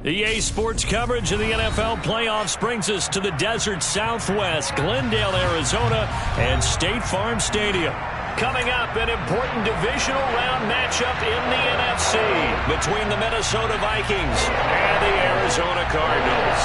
EA Sports coverage of the NFL playoffs brings us to the desert Southwest, Glendale, Arizona, and State Farm Stadium. Coming up, an important divisional round matchup in the NFC between the Minnesota Vikings and the Arizona Cardinals.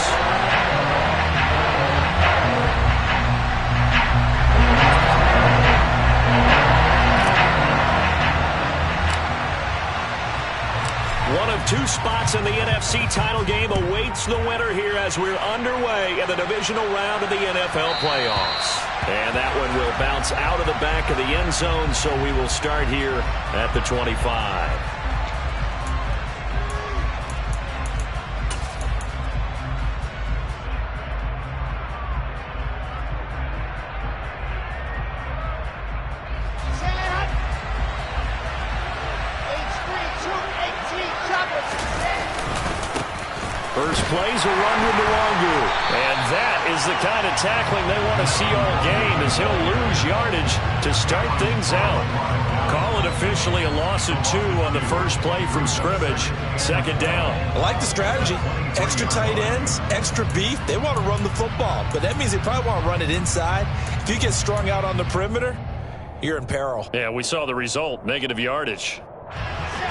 One of two spots in the NFC title game awaits the winner here as we're underway in the divisional round of the NFL playoffs. And that one will bounce out of the back of the end zone, so we will start here at the 25. First play's a run with Nwangu. And that is the kind of tackling they want to see all game as he'll lose yardage to start things out. Call it officially a loss of 2 on the first play from scrimmage. Second down. I like the strategy. Extra tight ends, extra beef. They want to run the football, but that means they probably want to run it inside. If you get strung out on the perimeter, you're in peril. Yeah, we saw the result, negative yardage.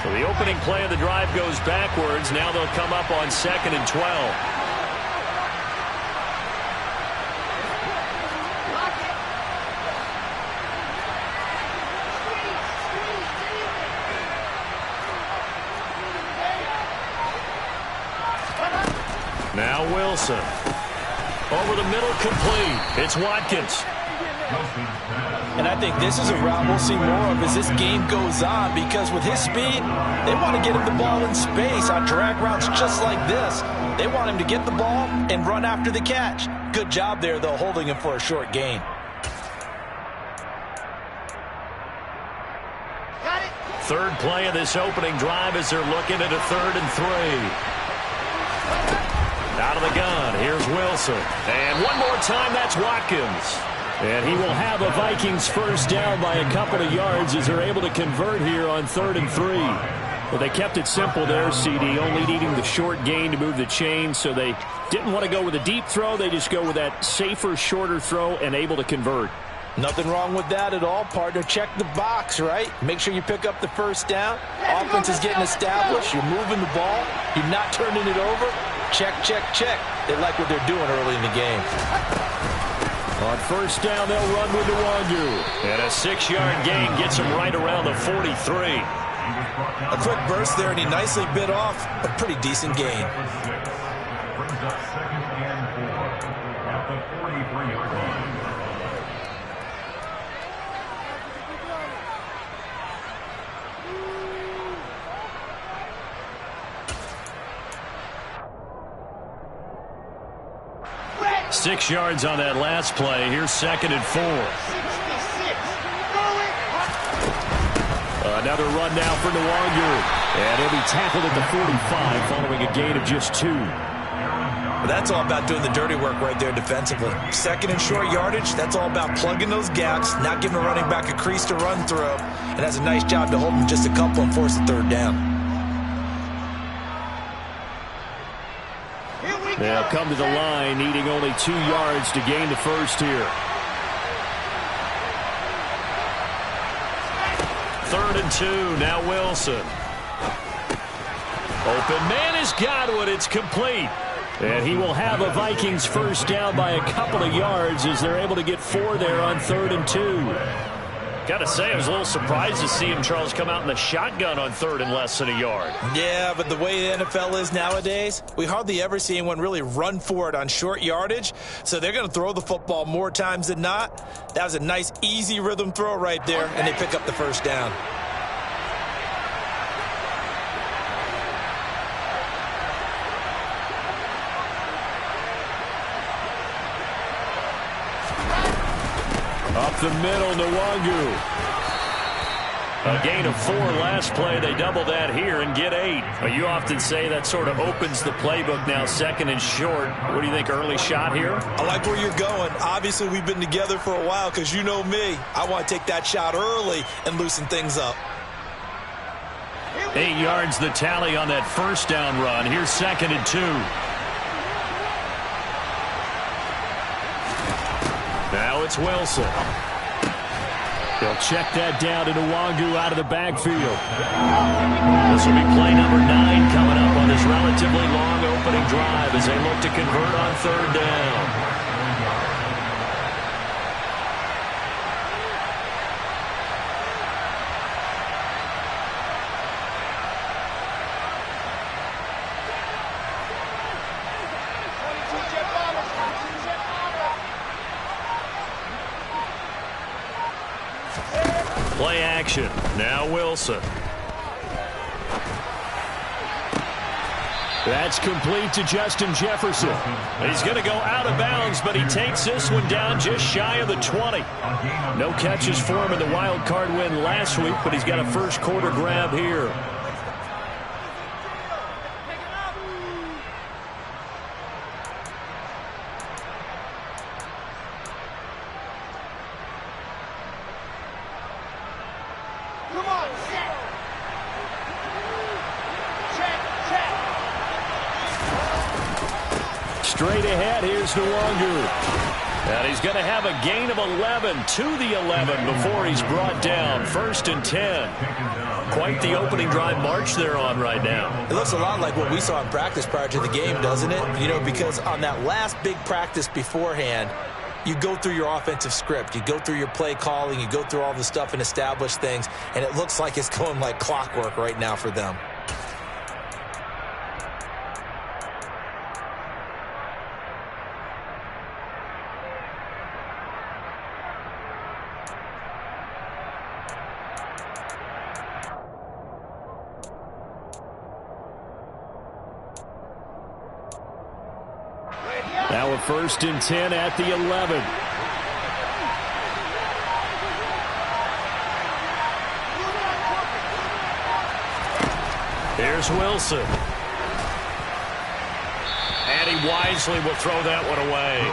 So the opening play of the drive goes backwards. Now they'll come up on 2nd and 12. Now Wilson. Over the middle, complete. It's Watkins. And I think this is a route we'll see more of as this game goes on, because with his speed, they want to get him the ball in space on drag routes just like this. They want him to get the ball and run after the catch. Good job there, though, holding him for a short gain. Third play of this opening drive as they're looking at a 3rd and 3. Out of the gun, here's Wilson. And one more time, that's Watkins. And he will have a Vikings first down by a couple of yards as they're able to convert here on 3rd and 3. Well, they kept it simple there, CD, only needing the short gain to move the chain, so they didn't want to go with a deep throw. They just go with that safer, shorter throw and able to convert. Nothing wrong with that at all, partner. Check the box, right? Make sure you pick up the first down. Offense is getting established. You're moving the ball. You're not turning it over. Check, check, check. They like what they're doing early in the game. On first down, they'll run with Nwangu. And a 6-yard gain gets him right around the 43. A quick burst there, and he nicely bit off a pretty decent gain. Six yards on that last play. Here's 2nd and 4. Another run now for Nwangu. And he'll be tackled at the 45 following a gain of just 2. Well, that's all about doing the dirty work right there defensively. 2nd and short yardage, that's all about plugging those gaps, not giving a running back a crease to run through. And that's a nice job to hold him just a couple and force the 3rd down. They'll come to the line, needing only 2 yards to gain the first here. 3rd and 2, now Wilson. Open man has got it, it's complete. And he will have a Vikings first down by a couple of yards as they're able to get 4 there on 3rd and 2. Got to say, I was a little surprised to see him, Charles, come out in the shotgun on 3rd and less than a yard. Yeah, but the way the NFL is nowadays, we hardly ever see anyone really run for it on short yardage. So they're going to throw the football more times than not. That was a nice, easy rhythm throw right there, and they pick up the first down. Up the middle, Nwangu. A gain of 4 last play. They double that here and get 8. But you often say that sort of opens the playbook now, 2nd and short. What do you think, early shot here? I like where you're going. Obviously, we've been together for a while because you know me. I want to take that shot early and loosen things up. 8 yards the tally on that first down run. Here's 2nd and 2. Now it's Wilson. They'll check that down to Nwangu out of the backfield. This will be play number 9 coming up on this relatively long opening drive as they look to convert on 3rd down. Play action. Now Wilson. That's complete to Justin Jefferson. He's going to go out of bounds, but he takes this one down just shy of the 20. No catches for him in the wild card win last week, but he's got a first quarter grab here. Straight ahead, here's Nwangu. And he's going to have a gain of 11 to the 11 before he's brought down. 1st and 10. Quite the opening drive march they're on right now. It looks a lot like what we saw in practice prior to the game, doesn't it? You know, because on that last big practice beforehand, you go through your offensive script. You go through your play calling. You go through all the stuff and establish things. And it looks like it's going like clockwork right now for them. Now a 1st and 10 at the 11. Here's Wilson. And he wisely will throw that one away.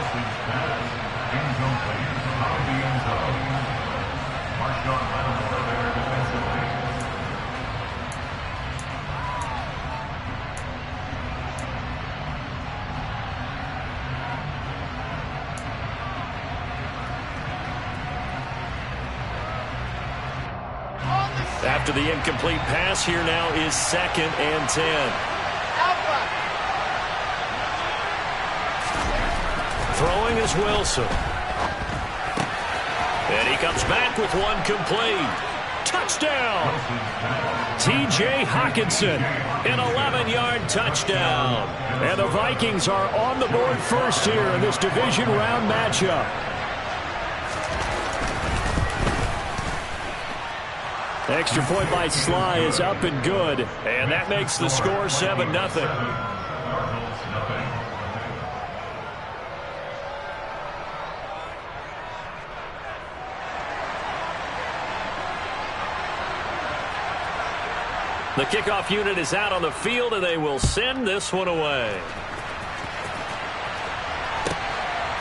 After the incomplete pass, here now is 2nd and 10. Throwing is Wilson. And he comes back with one complete. Touchdown! T.J. Hockenson, an 11-yard touchdown. And the Vikings are on the board first here in this division round matchup. Extra point by Sly is up and good, and that makes the score 7-0. The kickoff unit is out on the field, and they will send this one away.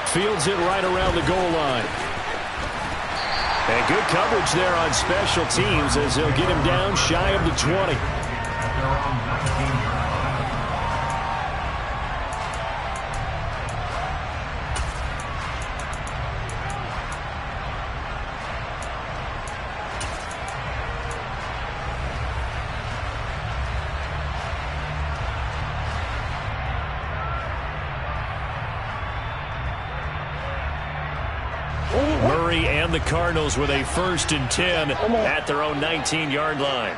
Fields it right around the goal line. And good coverage there on special teams as they'll get him down shy of the 20. Murray and the Cardinals with a 1st and 10 at their own 19-yard line.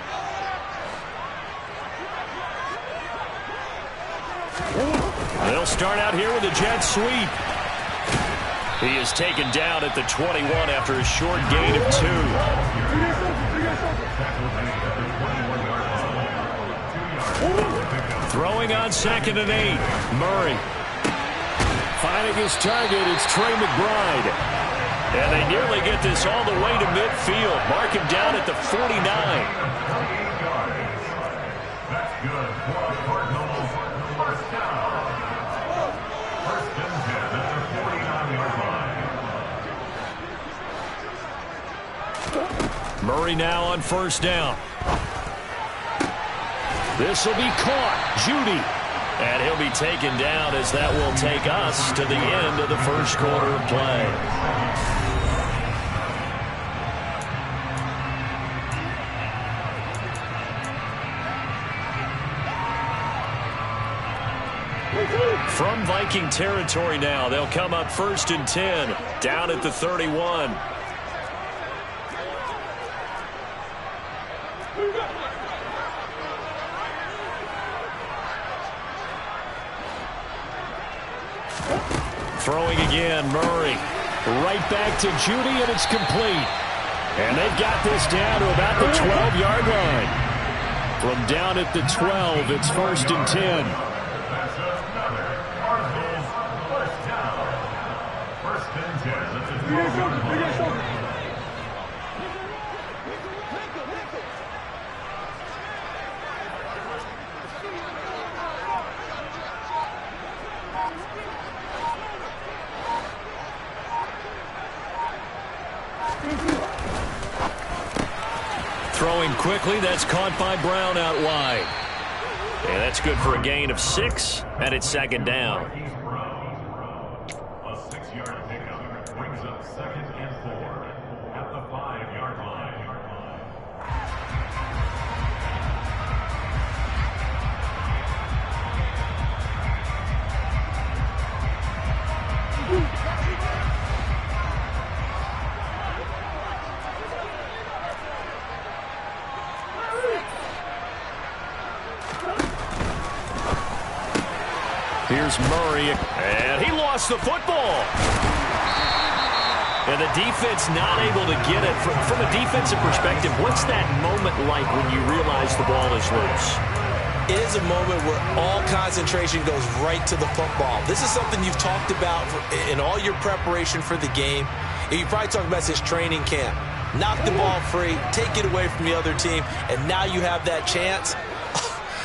They'll start out here with a jet sweep. He is taken down at the 21 after a short gain of 2. Throwing on 2nd and 8. Murray. Finding his target, it's Trey McBride. And they nearly get this all the way to midfield. Mark him down at the 49. That's good for the Cardinals. 1st down. 1st and 10 at the 49-yard line. Murray now on 1st down. This will be caught. Judy. And he'll be taken down as that will take us to the end of the first quarter of play. From Viking territory now, they'll come up 1st and 10, down at the 31. Throwing again, Murray. Right back to Judy, and it's complete. And they've got this down to about the 12-yard line. From down at the 12, it's 1st and 10. Throwing quickly, that's caught by Brown out wide. And that's good for a gain of 6, and it's 2nd down. A 6-yard pickup brings up 2nd and 4 at the 5-yard line. Here's Murray, and he lost the football. And the defense not able to get it. From a defensive perspective, what's that moment like when you realize the ball is loose? It is a moment where all concentration goes right to the football. This is something you've talked about in all your preparation for the game. And you probably talked about this training camp. Knock the ball free, take it away from the other team, and now you have that chance.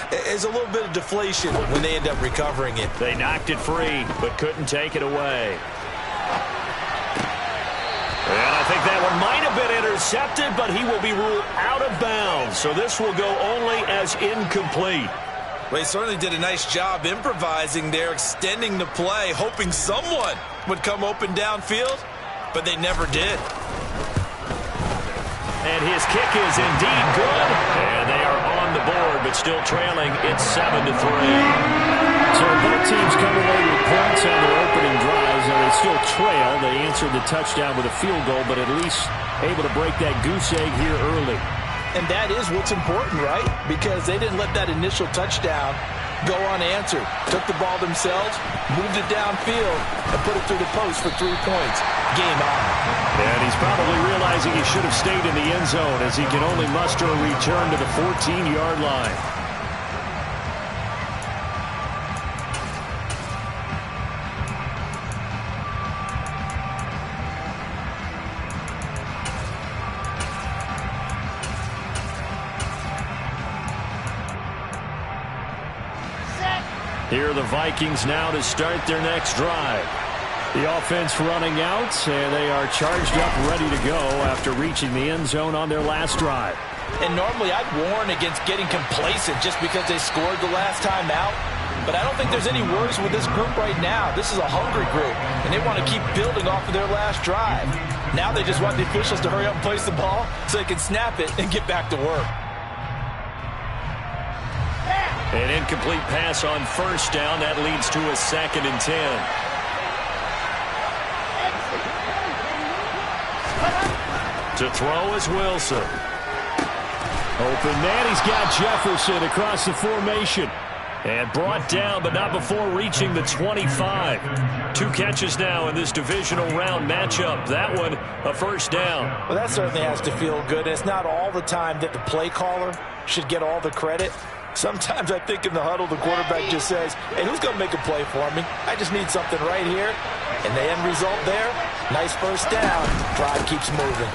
There's a little bit of deflation when they end up recovering it. They knocked it free, but couldn't take it away. And I think that one might have been intercepted, but he will be ruled out of bounds. So this will go only as incomplete. Well, he certainly did a nice job improvising there, extending the play, hoping someone would come open downfield, but they never did. And his kick is indeed good. And they are on the board, but still trailing. It's 7-3. So both teams come away with points on their opening drives, and they still trail. They answered the touchdown with a field goal, but at least able to break that goose egg here early. And that is what's important, right? Because they didn't let that initial touchdown go unanswered. Took the ball themselves, moved it downfield, and put it through the post for 3 points. Game on. And he's probably realizing he should have stayed in the end zone as he can only muster a return to the 14-yard line. Here are the Vikings now to start their next drive. The offense running out, and they are charged up, ready to go after reaching the end zone on their last drive. And normally I'd warn against getting complacent just because they scored the last time out. But I don't think there's any worries with this group right now. This is a hungry group, and they want to keep building off of their last drive. Now they just want the officials to hurry up and place the ball so they can snap it and get back to work. An incomplete pass on first down. That leads to a 2nd and 10. To throw is Wilson. Open man, he's got Jefferson across the formation. And brought down, but not before reaching the 25. 2 catches now in this divisional round matchup. That one, a first down. Well, that certainly has to feel good. It's not all the time that the play caller should get all the credit. Sometimes I think in the huddle, the quarterback just says, hey, who's going to make a play for me? I just need something right here. And the end result there, nice first down. Drive keeps moving.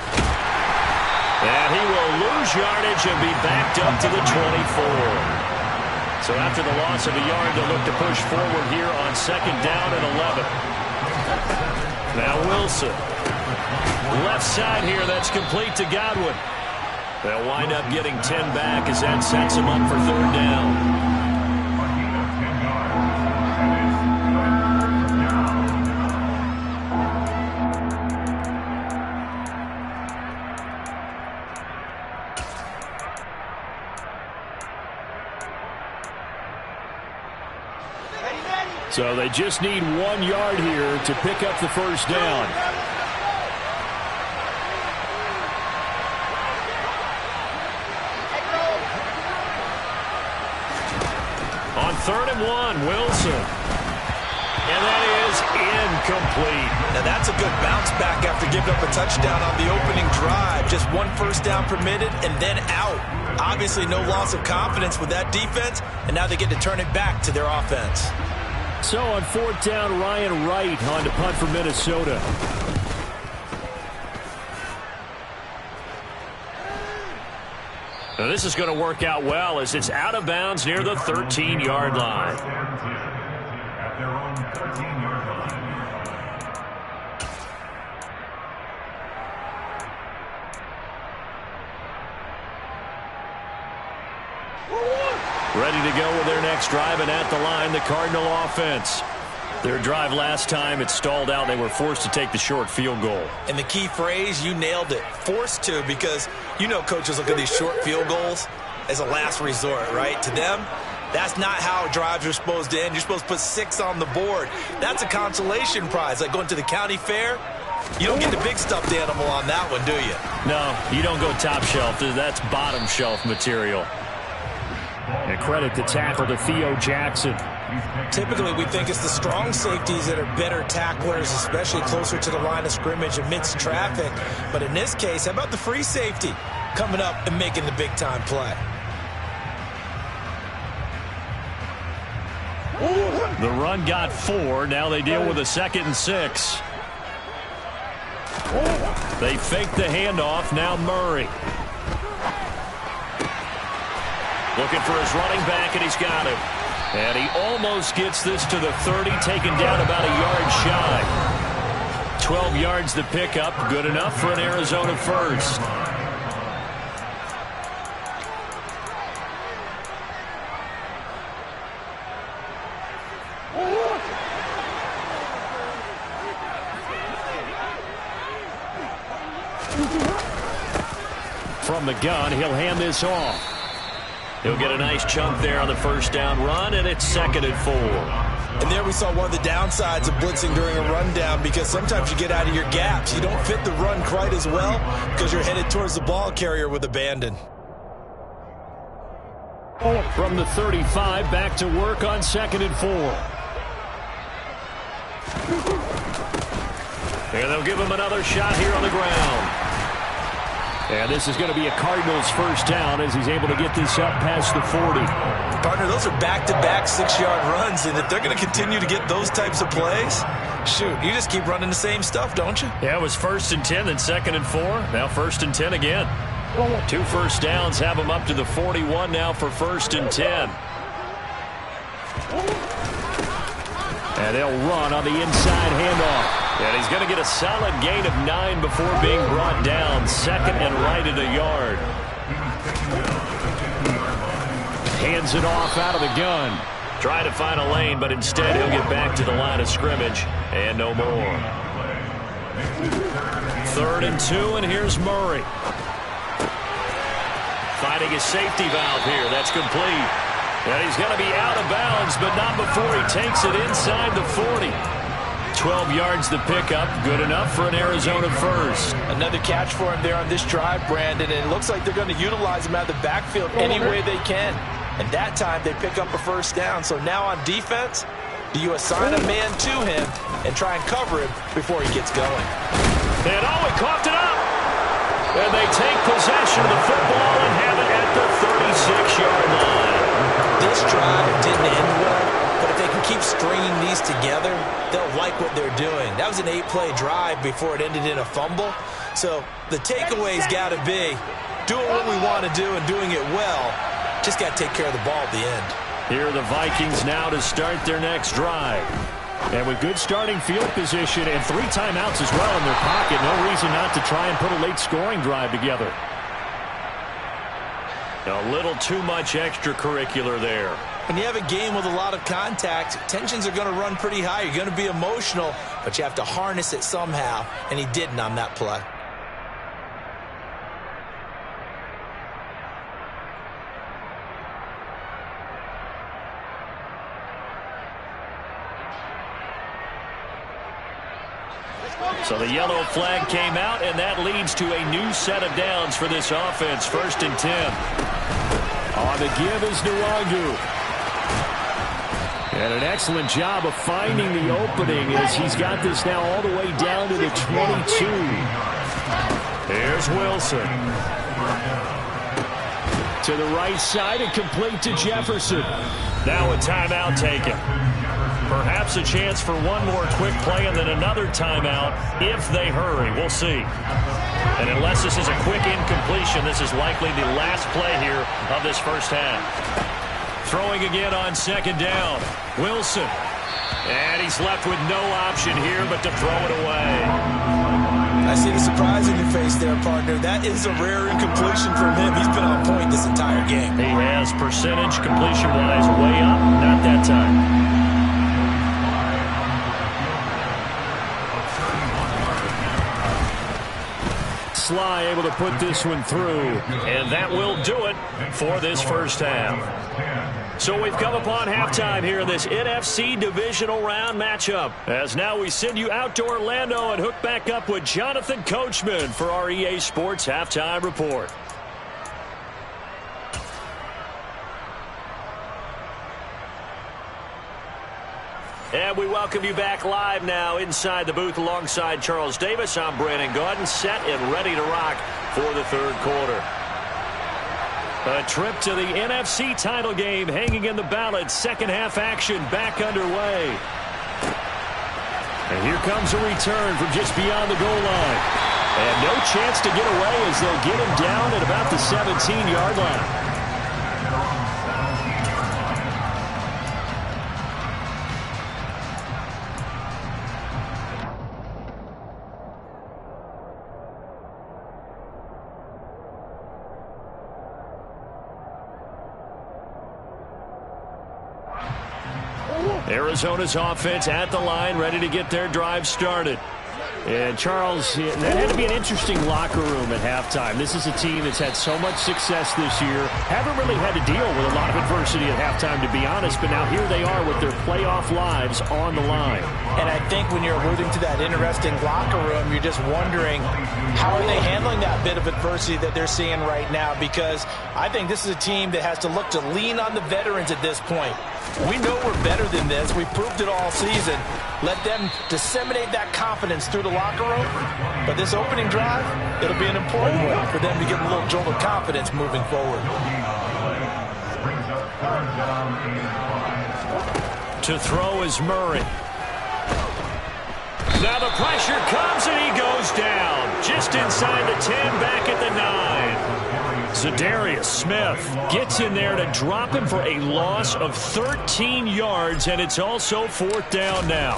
And he will lose yardage and be backed up to the 24. So after the loss of a yard, they'll look to push forward here on 2nd down and 11. Now Wilson. Left side here, that's complete to Godwin. They'll wind up getting 10 back as that sets them up for third down. So they just need 1 yard here to pick up the first down. On 3rd and 1, Wilson. And that is incomplete. Now that's a good bounce back after giving up a touchdown on the opening drive. Just 1 first down permitted and then out. Obviously no loss of confidence with that defense, and now they get to turn it back to their offense. So on 4th down, Ryan Wright on to punt for Minnesota. Now this is going to work out well as it's out of bounds near the 13-yard line. At their own 13-yard line. Ready to go with their next drive, and at the line, the Cardinal offense. Their drive last time, it stalled out. They were forced to take the short field goal. And the key phrase, you nailed it. Forced to, because you know coaches look at these short field goals as a last resort, right? To them, that's not how drives are supposed to end. You're supposed to put 6 on the board. That's a consolation prize. Like going to the county fair, you don't get the big stuffed animal on that one, do you? No, you don't go top shelf. That's bottom shelf material. And credit the tackle to Theo Jackson. Typically, we think it's the strong safeties that are better tacklers, especially closer to the line of scrimmage amidst traffic. But in this case, how about the free safety coming up and making the big-time play? The run got 4. Now they deal with a 2nd and 6. They fake the handoff. Now Murray. Looking for his running back, and he's got him. And he almost gets this to the 30, taken down about a yard shy. 12 yards to pick up, good enough for an Arizona first. From the gun, he'll hand this off. He'll get a nice chunk there on the first down run, and it's 2nd and 4. And there we saw one of the downsides of blitzing during a rundown, because sometimes you get out of your gaps. You don't fit the run quite as well because you're headed towards the ball carrier with abandon. From the 35, back to work on 2nd and 4. And they'll give him another shot here on the ground. And this is going to be a Cardinals first down as he's able to get this up past the 40. Partner, those are back-to-back 6-yard runs, and if they're going to continue to get those types of plays, shoot, you just keep running the same stuff, don't you? Yeah, it was 1st and 10, then 2nd and 4. Now 1st and 10 again. 2 first downs have him up to the 41 now for 1st and 10. And they'll run on the inside handoff. And he's going to get a solid gain of 9 before being brought down. 2nd and right at a yard. Hands it off out of the gun. Try to find a lane, but instead he'll get back to the line of scrimmage. And no more. 3rd and 2, and here's Murray. Finding a safety valve here. That's complete. And he's going to be out of bounds, but not before he takes it inside the 40. 12 yards to pick up, good enough for an Arizona first. Another catch for him there on this drive, Brandon, and it looks like they're going to utilize him out of the backfield any way they can. And that time they pick up a first down. So now on defense, do you assign a man to him and try and cover him before he gets going? And he coughed it up. And they take possession of the football and have it at the 36-yard line. This drive didn't end well, but if they can keep stringing these together, they'll like what they're doing. That was an 8-play drive before it ended in a fumble. So the takeaway's got to be doing what we want to do and doing it well. Just got to take care of the ball at the end. Here are the Vikings now to start their next drive. And with good starting field position and 3 timeouts as well in their pocket, no reason not to try and put a late scoring drive together. A little too much extracurricular there. When you have a game with a lot of contact, tensions are going to run pretty high. You're going to be emotional, but you have to harness it somehow, and he didn't on that play. So the yellow flag came out, and that leads to a new set of downs for this offense. 1st and 10. On the give is Nwangu. And an excellent job of finding the opening as he's got this now all the way down to the 22. Here's Wilson. To the right side and complete to Jefferson. Now a timeout taken. Perhaps a chance for one more quick play and then another timeout if they hurry. We'll see. And unless this is a quick incompletion, this is likely the last play here of this first half. Throwing again on 2nd down. Wilson. And he's left with no option here but to throw it away. I see the surprise in your face there, partner. That is a rare incompletion from him. He's been on point this entire game. He has percentage completion-wise way up. Not that time. Sly able to put this one through, and that will do it for this first half. So we've come upon halftime here in this NFC divisional round matchup, as now we send you out to Orlando and hook back up with Jonathan Coachman for our EA Sports Halftime Report. And we welcome you back live now inside the booth alongside Charles Davis. I'm Brandon Gaudin, set and ready to rock for the 3rd quarter. A trip to the NFC title game hanging in the balance. 2nd half action back underway. And here comes a return from just beyond the goal line. And no chance to get away as they'll get him down at about the 17-yard line. Arizona's offense at the line, ready to get their drive started. And Charles, that had to be an interesting locker room at halftime. This is a team that's had so much success this year. Haven't really had to deal with a lot of adversity at halftime, to be honest. But now here they are with their playoff lives on the line. And I think when you're alluding to that interesting locker room, you're just wondering how are they handling that bit of adversity that they're seeing right now? Because I think this is a team that has to look to lean on the veterans at this point. We know we're better than this. We proved it all season. Let them disseminate that confidence through the locker room. But this opening drive, it'll be an important one for them to get a little jolt of confidence moving forward. To throw is Murray. Now the pressure comes and he goes down. Just inside the 10, back at the 9. Zadarius Smith gets in there to drop him for a loss of 13 yards, and it's also 4th down now.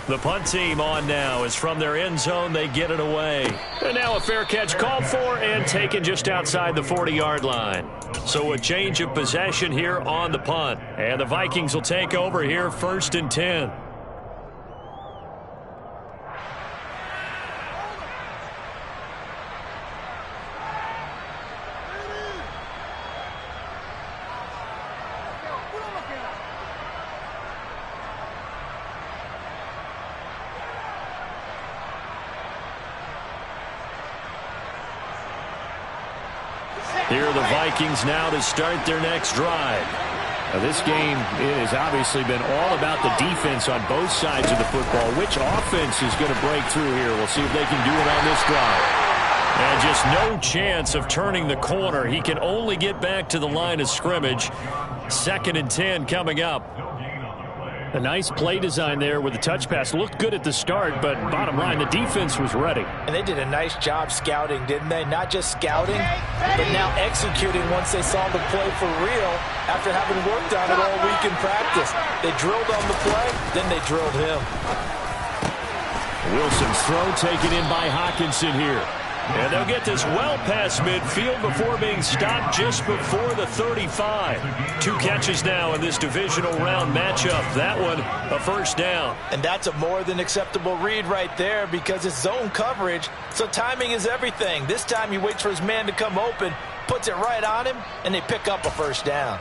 The punt team on now is from their end zone. They get it away. And now a fair catch called for and taken just outside the 40-yard line. So a change of possession here on the punt. And the Vikings will take over here 1st and 10. Here are the Vikings now to start their next drive. Now this game has obviously been all about the defense on both sides of the football. Which offense is going to break through here? We'll see if they can do it on this drive. And just no chance of turning the corner. He can only get back to the line of scrimmage. 2nd and 10 coming up. A nice play design there with the touch pass. Looked good at the start, but bottom line, the defense was ready. And they did a nice job scouting, didn't they? Not just scouting, but now executing once they saw the play for real after having worked on it all week in practice. They drilled on the play, then they drilled him. Wilson's throw taken in by Hawkinson here. And they'll get this well past midfield before being stopped just before the 35. 2 catches now in this divisional round matchup. That one, a first down. And that's a more than acceptable read right there because it's zone coverage, so timing is everything. This time he waits for his man to come open, puts it right on him, and they pick up a first down.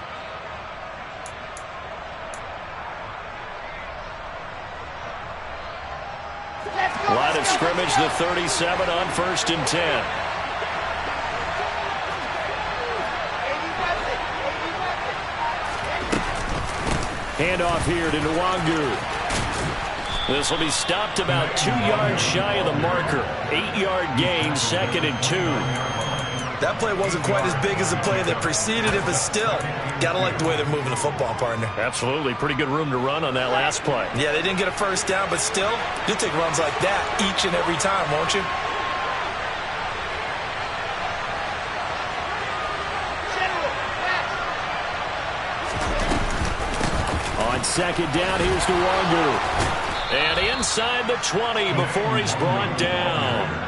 Line of scrimmage, the 37 on 1st and 10. Handoff here to Nwangu. This will be stopped about 2 yards shy of the marker. 8-yard gain, 2nd and 2. That play wasn't quite as big as the play that preceded it, but still, gotta like the way they're moving the football, partner. Absolutely. Pretty good room to run on that last play. Yeah, they didn't get a first down, but still, you'll take runs like that each and every time, won't you? On 2nd down, here's Nwangu. And inside the 20 before he's brought down.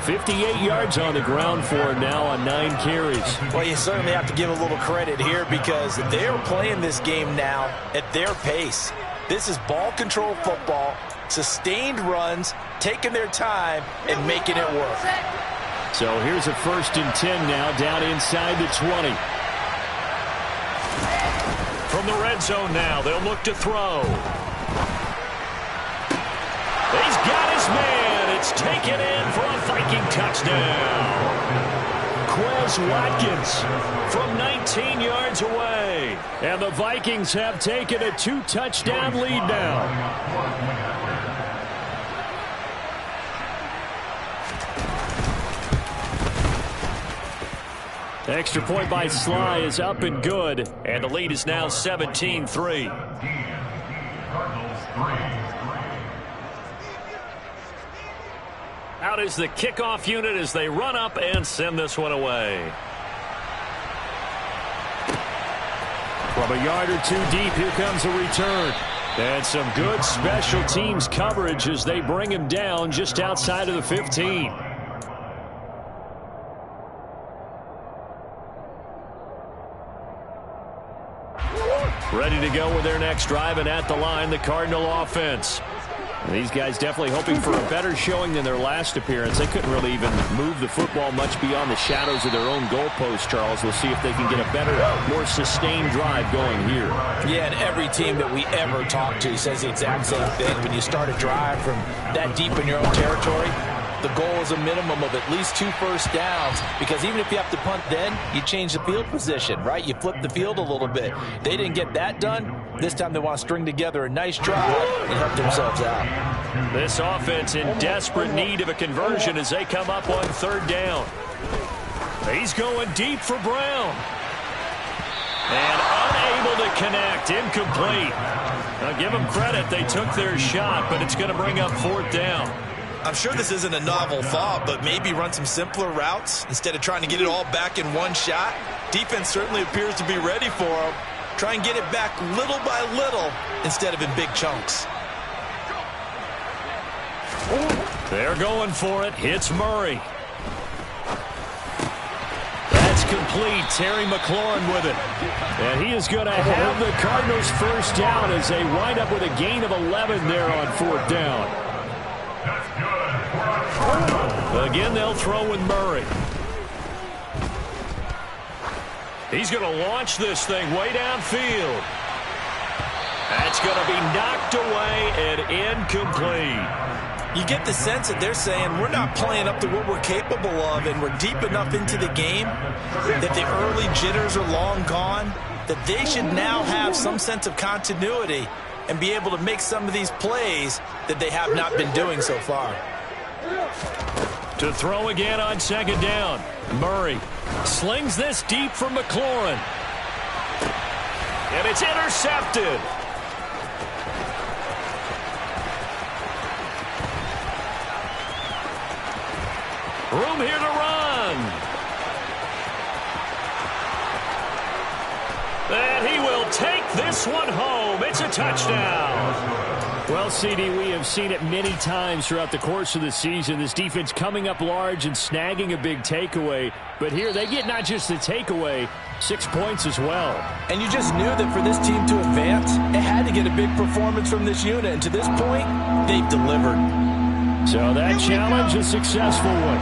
58 yards on the ground for him now on 9 carries. Well, you certainly have to give a little credit here because they're playing this game now at their pace. This is ball control football, sustained runs, taking their time, and making it work. So here's a 1st and 10 now, down inside the 20. From the red zone now, they'll look to throw. He's got his man. It's taken in for a Viking touchdown. Quez Watkins from 19 yards away. And the Vikings have taken a 2-touchdown lead now. Extra point by Sly is up and good. And the lead is now 17-3. Cardinals 3. Out is the kickoff unit as they run up and send this one away. From a yard or 2 deep, here comes a return. And some good special teams coverage as they bring him down just outside of the 15. Ready to go with their next drive, and at the line, the Cardinal offense. These guys definitely hoping for a better showing than their last appearance. They couldn't really even move the football much beyond the shadows of their own goalpost, Charles. We'll see if they can get a better, more sustained drive going here. Yeah, and every team that we ever talk to says the exact same thing. When you start a drive from that deep in your own territory, the goal is a minimum of at least 2 first downs, because even if you have to punt then, you change the field position, right? You flip the field a little bit. They didn't get that done. This time they want to string together a nice drive and help themselves out. This offense in desperate need of a conversion as they come up on 3rd down. He's going deep for Brown. And unable to connect. Incomplete. Now give them credit. They took their shot, but it's going to bring up 4th down. I'm sure this isn't a novel thought, but maybe run some simpler routes instead of trying to get it all back in one shot. Defense certainly appears to be ready for them. Try and get it back little by little instead of in big chunks. They're going for it. Hits Murray. That's complete. Terry McLaurin with it. And he is going to have the Cardinals first down as they wind up with a gain of 11 there on 4th down. Again, they'll throw with Murray. He's going to launch this thing way downfield. That's going to be knocked away and incomplete. You get the sense that they're saying we're not playing up to what we're capable of, and we're deep enough into the game that the early jitters are long gone, that they should now have some sense of continuity and be able to make some of these plays that they have not been doing so far. To throw again on 2nd down. Murray slings this deep for McLaurin. And it's intercepted. Room here to run. And he will take this one home. It's a touchdown. Well, CD, we have seen it many times throughout the course of the season. This defense coming up large and snagging a big takeaway. But here they get not just the takeaway, 6 points as well. And you just knew that for this team to advance, it had to get a big performance from this unit. And to this point, they've delivered. So that challenge, a successful one.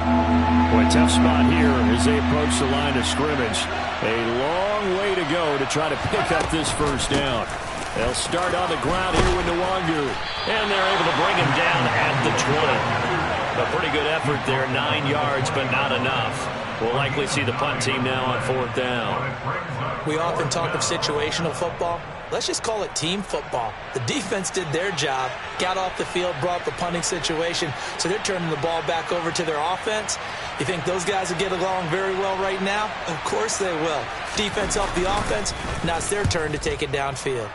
Boy, tough spot here as they approach the line of scrimmage. A long way to go to try to pick up this first down. They'll start on the ground here with Nwangu. And they're able to bring him down at the 20. A pretty good effort there, 9 yards, but not enough. We'll likely see the punt team now on 4th down. We often talk of situational football. Let's just call it team football. The defense did their job, got off the field, brought the punting situation, so they're turning the ball back over to their offense. You think those guys will get along very well right now? Of course they will. Defense helped the offense. Now it's their turn to take it downfield.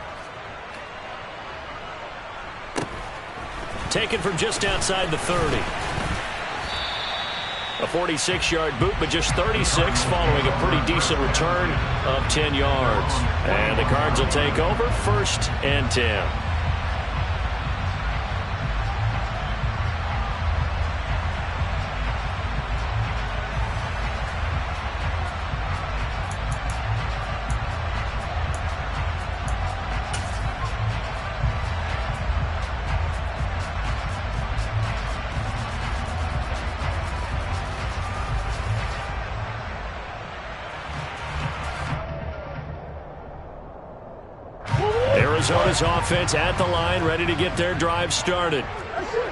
Taken from just outside the 30. A 46-yard boot, but just 36 following a pretty decent return of 10 yards. And the Cards will take over 1st and 10. Arizona's offense at the line, ready to get their drive started.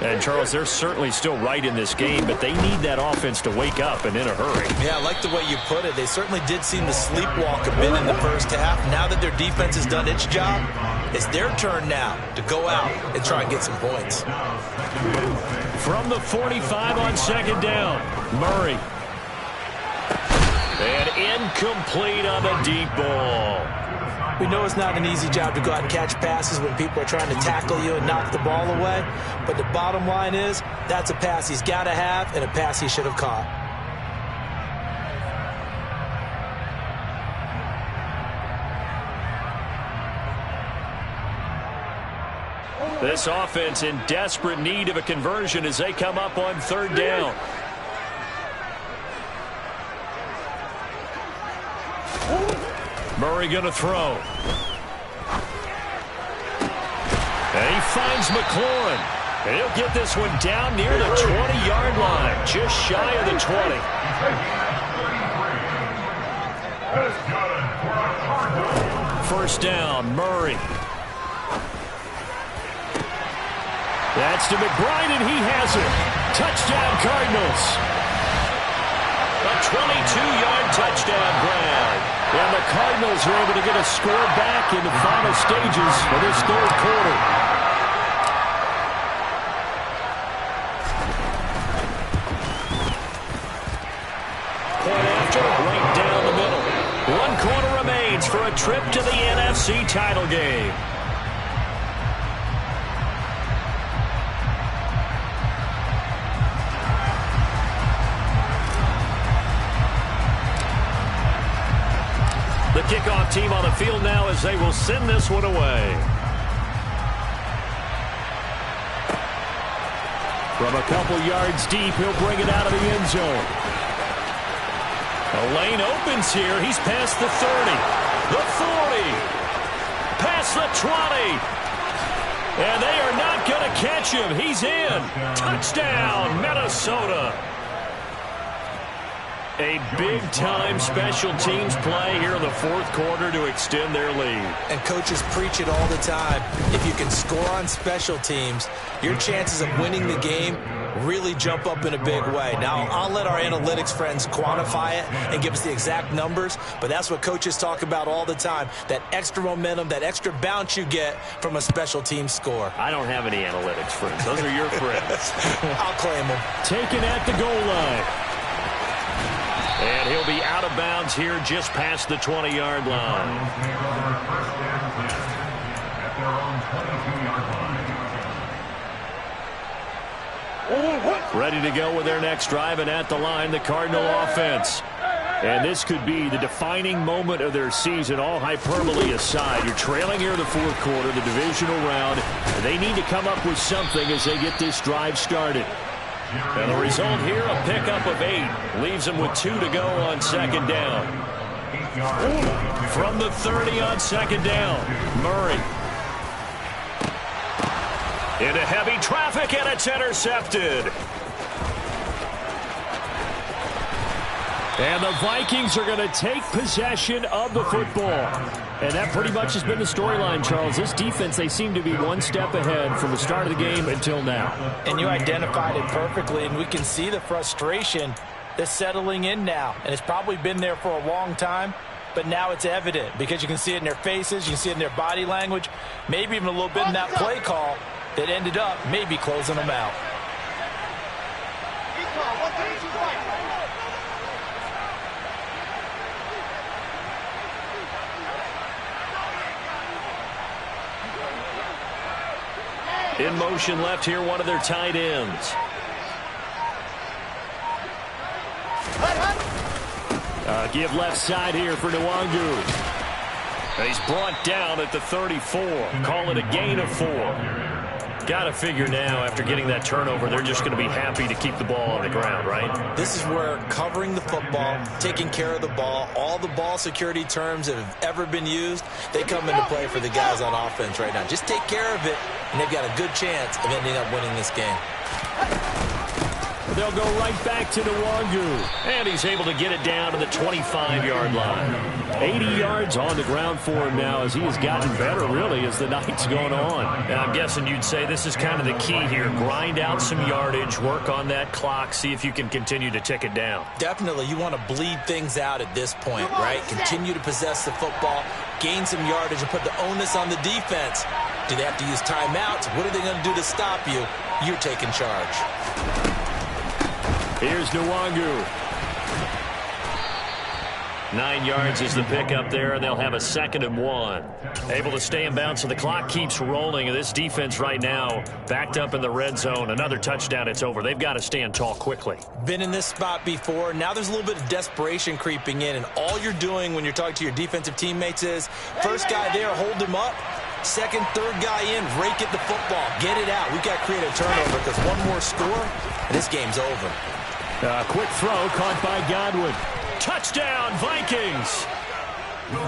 And, Charles, they're certainly still right in this game, but they need that offense to wake up and in a hurry. Yeah, I like the way you put it. They certainly did seem to sleepwalk a bit in the first half. Now that their defense has done its job, it's their turn now to go out and try and get some points. From the 45 on 2nd down, Murray. And incomplete on the deep ball. We know it's not an easy job to go out and catch passes when people are trying to tackle you and knock the ball away. But the bottom line is, that's a pass he's got to have and a pass he should have caught. This offense in desperate need of a conversion as they come up on 3rd down. Murray going to throw. And he finds McLaurin. And he'll get this one down near the 20-yard line, just shy of the 20. First down, Murray. That's to McBride, and he has it. Touchdown, Cardinals. A 22-yard touchdown grab. And the Cardinals are able to get a score back in the final stages of this 3rd quarter. Point after, right down the middle. 1 quarter remains for a trip to the NFC title game. The kickoff team on the field now as they will send this one away. From a couple yards deep, he'll bring it out of the end zone. A lane opens here. He's past the 30, the 40, past the 20. And they are not going to catch him. He's in. Touchdown, Minnesota. A big-time special teams play here in the 4th quarter to extend their lead. And coaches preach it all the time. If you can score on special teams, your chances of winning the game really jump up in a big way. Now, I'll let our analytics friends quantify it and give us the exact numbers, but that's what coaches talk about all the time, that extra momentum, that extra bounce you get from a special team score. I don't have any analytics friends. Those are your friends. I'll claim them. Taken at the goal line. And he'll be out of bounds here just past the 20-yard line. Ready to go with their next drive, and at the line, the Cardinal offense. And this could be the defining moment of their season, all hyperbole aside. You're trailing here in the fourth quarter, the divisional round. And they need to come up with something as they get this drive started. And the result here, a pickup of 8. Leaves them with 2 to go on second down. From the 30 on second down, Murray. Into heavy traffic, and it's intercepted. And the Vikings are going to take possession of the football. And that pretty much has been the storyline, Charles. This defense, they seem to be one step ahead from the start of the game until now. And you identified it perfectly, and we can see the frustration that's settling in now. And it's probably been there for a long time, but now it's evident because you can see it in their faces, you can see it in their body language, maybe even a little bit in that play call that ended up maybe closing them out. In motion left here, one of their tight ends. Give left side here for Nwangu. He's brought down at the 34. Call it a gain of 4. Got to figure now, after getting that turnover, they're just going to be happy to keep the ball on the ground, right? This is where covering the football, taking care of the ball, all the ball security terms that have ever been used, they come into play for the guys on offense right now. Just take care of it, and they've got a good chance of ending up winning this game. They'll go right back to Nwangu. And he's able to get it down to the 25-yard line. 80 yards on the ground for him now as he has gotten better, really, as the night's gone on. And I'm guessing you'd say this is kind of the key here. Grind out some yardage, work on that clock, see if you can continue to tick it down. Definitely. You want to bleed things out at this point, right? Continue to possess the football, gain some yardage, and put the onus on the defense. Do they have to use timeouts? What are they going to do to stop you? You're taking charge. Here's Nwangu. 9 yards is the pickup there, and they'll have a 2nd and 1. Able to stay in bounds, so the clock keeps rolling. And this defense right now backed up in the red zone. Another touchdown, it's over. They've got to stand tall quickly. Been in this spot before. Now there's a little bit of desperation creeping in, and all you're doing when you're talking to your defensive teammates is first guy there, hold him up. Second, third guy in, rake at the football. Get it out. We've got to create a turnover because one more score, and this game's over. Quick throw caught by Godwin. Touchdown, Vikings!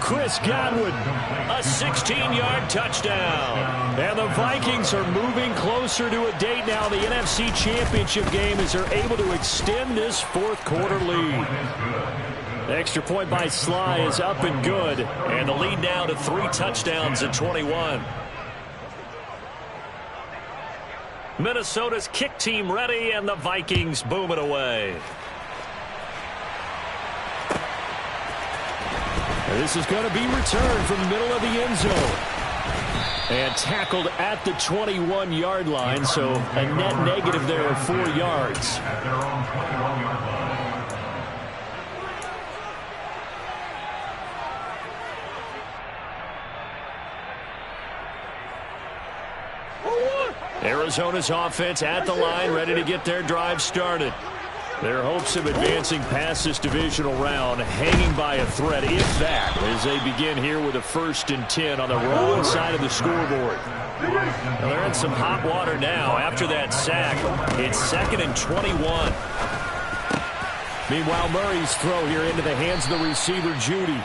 Chris Godwin, a 16-yard touchdown. And the Vikings are moving closer to a date now, the NFC Championship game, as they're able to extend this fourth quarter lead. The extra point by Sly is up and good, and the lead now to 3 touchdowns at 21. Minnesota's kick team ready, and the Vikings boom it away. This is going to be returned from the middle of the end zone. And tackled at the 21-yard line, so a net negative there of 4 yards. At their own 21-yard line. Arizona's offense at the line, ready to get their drive started. Their hopes of advancing past this divisional round hanging by a thread, if that, as they begin here with a 1st and 10 on the wrong side of the scoreboard. Well, they're in some hot water now. After that sack, it's 2nd and 21. Meanwhile, Murray's throw here into the hands of the receiver, Judy.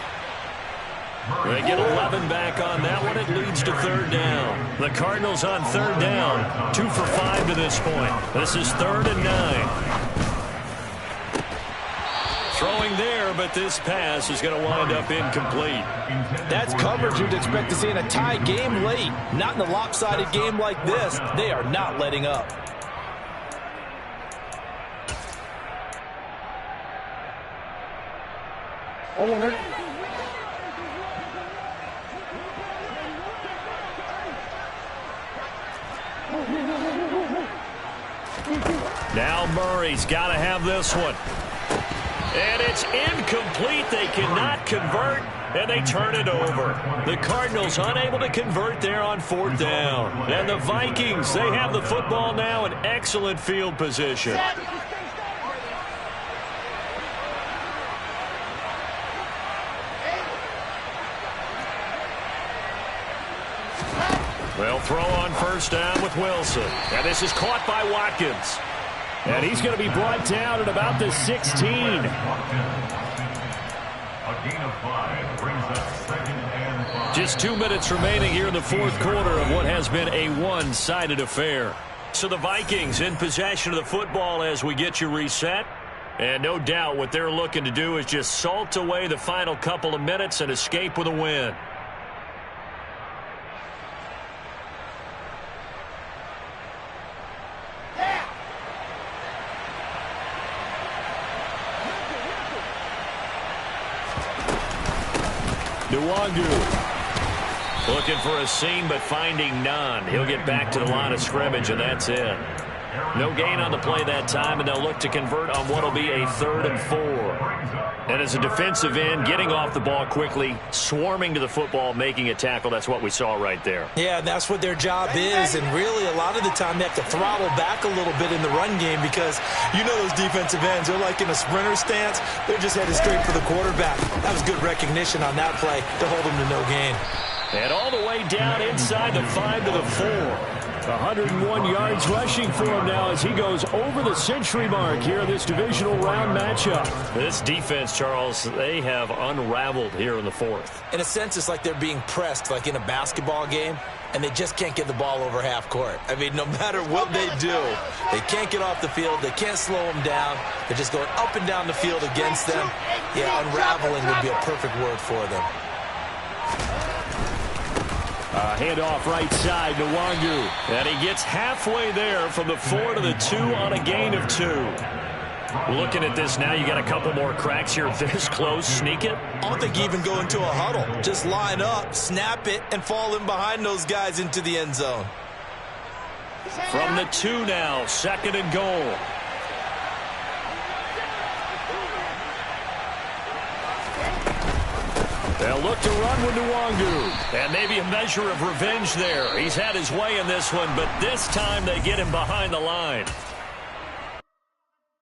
They get 11 back on that one. It leads to 3rd down. The Cardinals on 3rd down. 2 for 5 to this point. This is 3rd and 9. Throwing there, but this pass is going to wind up incomplete. That's coverage you'd expect to see in a tie game late. Not in a lopsided game like this. They are not letting up. Now Murray's got to have this one. And it's incomplete. They cannot convert, and they turn it over. The Cardinals unable to convert there on 4th down. And the Vikings, they have the football now in excellent field position. They'll throw on first down with Wilson. And this is caught by Watkins. And he's going to be brought down at about the 16. A gain of 5 brings us 2nd and 5. Just 2 minutes remaining here in the fourth quarter of what has been a one-sided affair. So the Vikings in possession of the football as we get you reset. And no doubt what they're looking to do is just salt away the final couple of minutes and escape with a win. Nwangu looking for a seam but finding none. He'll get back to the line of scrimmage, and that's it. No gain on the play that time, and they'll look to convert on what will be a 3rd and 4. And as a defensive end, getting off the ball quickly, swarming to the football, making a tackle, that's what we saw right there. Yeah, that's what their job is, and really a lot of the time they have to throttle back a little bit in the run game because you know those defensive ends, they're like in a sprinter stance. They're just headed straight for the quarterback. That was good recognition on that play to hold them to no gain. And all the way down inside the 5 to the 4. 101 yards rushing for him now as he goes over the century mark here in this divisional round matchup. This defense, Charles, they have unraveled here in the fourth. In a sense, it's like they're being pressed like in a basketball game, and they just can't get the ball over half court. I mean, no matter what they do, they can't get off the field. They can't slow them down. They're just going up and down the field against them. Yeah, unraveling would be a perfect word for them. Handoff right side to Nwangu. And he gets halfway there from the 4 to the 2 on a gain of 2. Looking at this now, you got a couple more cracks here this close. Sneak it. I don't think you even go into a huddle. Just line up, snap it, and fall in behind those guys into the end zone. From the 2 now, 2nd and goal. They'll look to run with Nwangu. And maybe a measure of revenge there. He's had his way in this one, but this time they get him behind the line.